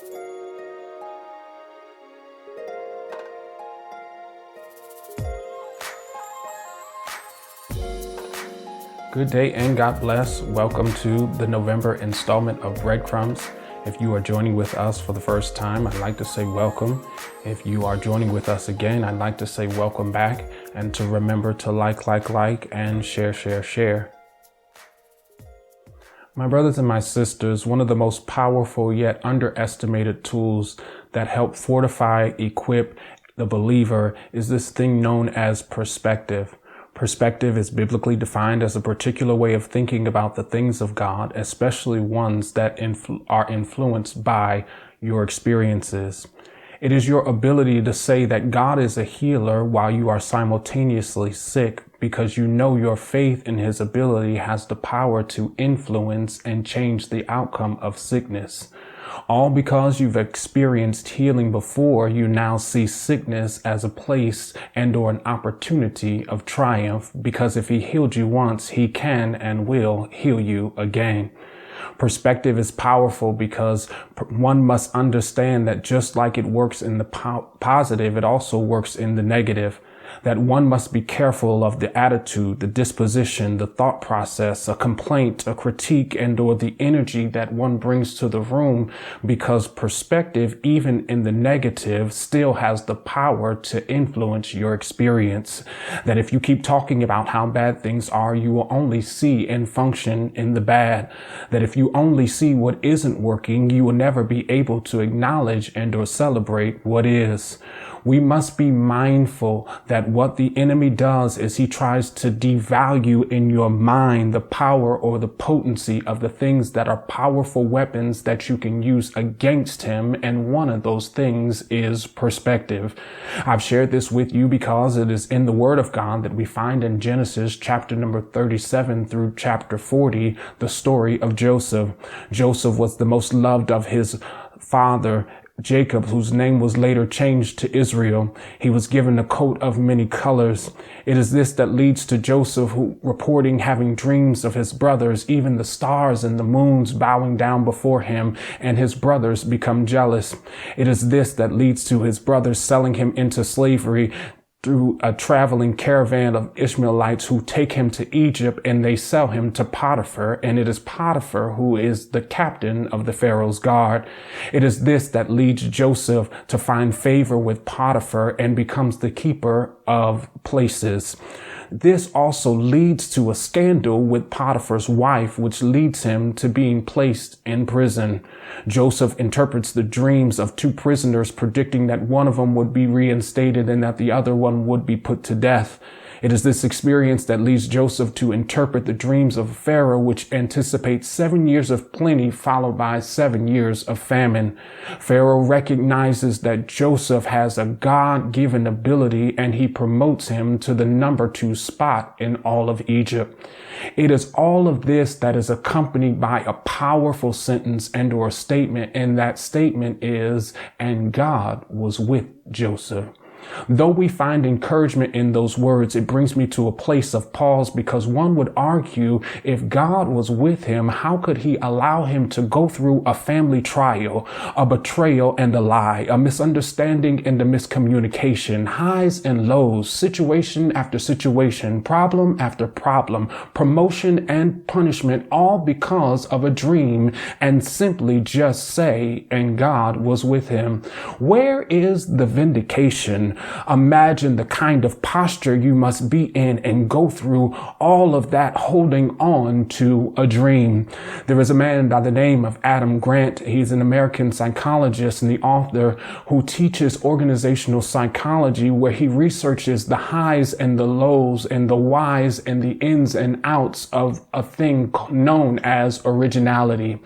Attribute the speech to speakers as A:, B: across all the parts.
A: Good day and God bless. Welcome to the November installment of Breadcrumbs. If you are joining with us for the first time, I'd like to say welcome. If you are joining with us again, I'd like to say welcome back, and to remember to like, and share. My brothers and my sisters, one of the most powerful yet underestimated tools that help fortify, equip the believer is this thing known as perspective. Perspective is biblically defined as a particular way of thinking about the things of God, especially ones that are influenced by your experiences. It is your ability to say that God is a healer while you are simultaneously sick, because you know your faith in his ability has the power to influence and change the outcome of sickness. All because you've experienced healing before, you now see sickness as a place and/or an opportunity of triumph, because if he healed you once, he can and will heal you again. Perspective is powerful because one must understand that just like it works in the positive, it also works in the negative. That one must be careful of the attitude, the disposition, the thought process, a complaint, a critique, and/or the energy that one brings to the room, because perspective, even in the negative, still has the power to influence your experience. That if you keep talking about how bad things are, you will only see and function in the bad. That if you only see what isn't working, you will never be able to acknowledge and/or celebrate what is. We must be mindful that what the enemy does is he tries to devalue in your mind the power or the potency of the things that are powerful weapons that you can use against him. And one of those things is perspective. I've shared this with you because it is in the Word of God that we find in Genesis chapter number 37 through chapter 40, the story of Joseph. Joseph was the most loved of his father, Jacob, whose name was later changed to Israel. He was given a coat of many colors. It is this that leads to Joseph, who reporting having dreams of his brothers, even the stars and the moons bowing down before him, and his brothers become jealous. It is this that leads to his brothers selling him into slavery through a traveling caravan of Ishmaelites who take him to Egypt, and they sell him to Potiphar, and it is Potiphar who is the captain of the Pharaoh's guard. It is this that leads Joseph to find favor with Potiphar and becomes the keeper of places. This also leads to a scandal with Potiphar's wife, which leads him to being placed in prison. Joseph interprets the dreams of two prisoners, predicting that one of them would be reinstated and that the other one would be put to death. It is this experience that leads Joseph to interpret the dreams of Pharaoh, which anticipates 7 years of plenty followed by 7 years of famine. Pharaoh recognizes that Joseph has a God-given ability, and he promotes him to the number 2 spot in all of Egypt. It is all of this that is accompanied by a powerful sentence and/or statement, and that statement is, "And God was with Joseph." Though we find encouragement in those words, it brings me to a place of pause, because one would argue, if God was with him, how could he allow him to go through a family trial, a betrayal and a lie, a misunderstanding and a miscommunication, highs and lows, situation after situation, problem after problem, promotion and punishment, all because of a dream, and simply just say, "And God was with him"? Where is the vindication? Imagine the kind of posture you must be in and go through all of that holding on to a dream. There is a man by the name of Adam Grant. He's an American psychologist and the author who teaches organizational psychology, where he researches the highs and the lows and the whys and the ins and outs of a thing known as originality.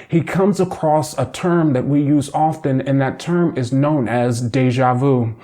A: He comes across a term that we use often, and that term is known as deja vu.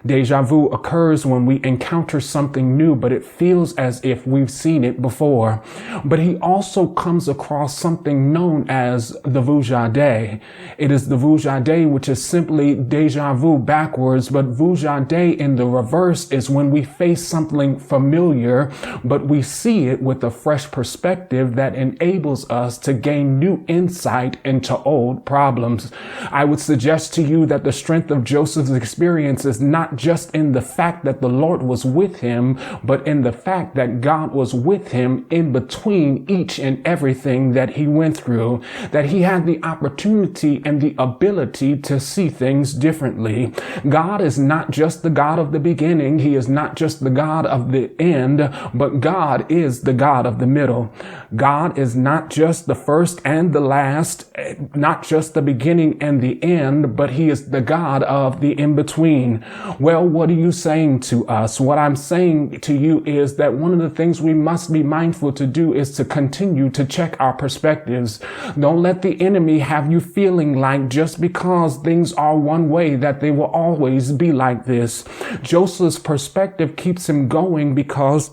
A: Deja vu occurs when we encounter something new, but it feels as if we've seen it before. But he also comes across something known as the vujade. It is the vujade, which is simply deja vu backwards, but vujade in the reverse is when we face something familiar, but we see it with a fresh perspective that enables us to gain new insight insight into old problems. I would suggest to you that the strength of Joseph's experience is not just in the fact that the Lord was with him, but in the fact that God was with him in between each and everything that he went through, that he had the opportunity and the ability to see things differently. God is not just the God of the beginning. He is not just the God of the end, but God is the God of the middle. God is not just the first and the last, not just the beginning and the end, but he is the God of the in-between. Well, what are you saying to us? What I'm saying to you is that one of the things we must be mindful to do is to continue to check our perspectives. Don't let the enemy have you feeling like just because things are one way that they will always be like this. Joseph's perspective keeps him going because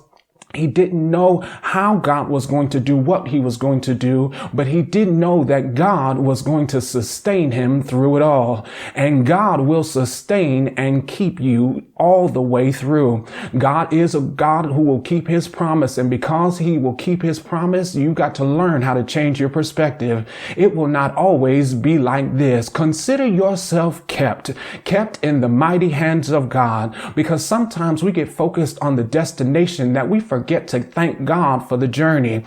A: he didn't know how God was going to do what he was going to do, but he did know that God was going to sustain him through it all. And God will sustain and keep you all the way through. God is a God who will keep his promise. And because he will keep his promise, you got to learn how to change your perspective. It will not always be like this. Consider yourself kept in the mighty hands of God, because sometimes we get focused on the destination that we forget to thank God for the journey.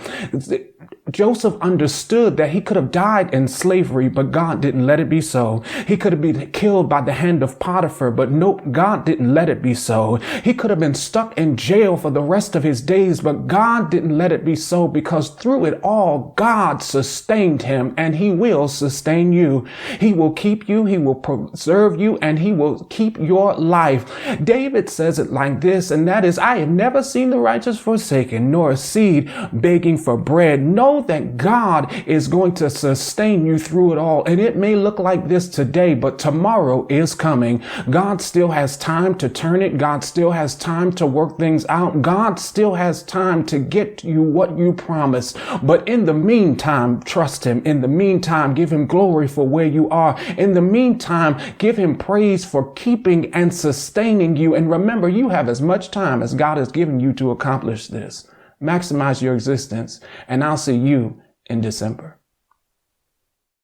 A: Joseph understood that he could have died in slavery, but God didn't let it be so. He could have been killed by the hand of Potiphar, but nope, God didn't let it be so. He could have been stuck in jail for the rest of his days, but God didn't let it be so, because through it all, God sustained him, and he will sustain you. He will keep you, he will preserve you, and he will keep your life. David says it like this, and that is, I have never seen the righteous forsaken, nor a seed begging for bread. Know that God is going to sustain you through it all. And it may look like this today, but tomorrow is coming. God still has time to turn it. God still has time to work things out. God still has time to get you what you promised. But in the meantime, trust him. In the meantime, give him glory for where you are. In the meantime, give him praise for keeping and sustaining you. And remember, you have as much time as God has given you to accomplish this. Maximize your existence, and I'll see you in December.